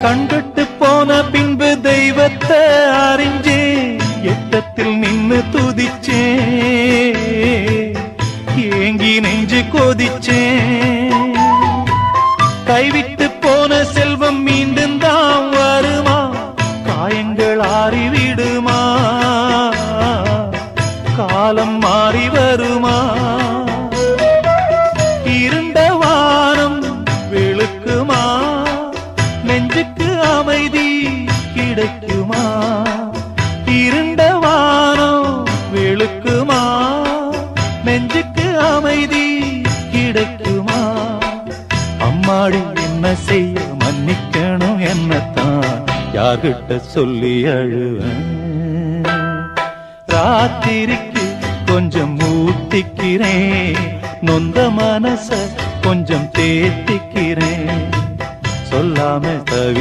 கண்கட்டு போன பின்பு தெய்வத்தை அறிஞ்சே எட்டத்தில் நின்னு துதிச்சே ஏங்கி நெஞ்சு கொதிச்சே கைவிட்டு போன செல்வம் மீண்டும் தான் வருமா காயங்கள் ஆறிவிடுமா காலம் மாறி வருமா இருண்ட வானம் வெளுக்குமா நெஞ்சுக்கு அமைதி கிடைக்குமா இருண்ட வானம் வெளுக்குமா நெஞ்சுக்கு அமைதி கிடைக்குமா அம்மாடி என்ன செய்ய மன்னிக்கணும் என்னத்தான் யார்கிட்ட சொல்லி அழுவேன் ராத்திரிக்கு கொஞ்சம் ஊத்திக்கிறேன் நொந்த மனச கொஞ்சம் தேத்திக்கிறேன் சொல்லாம தவிச்சு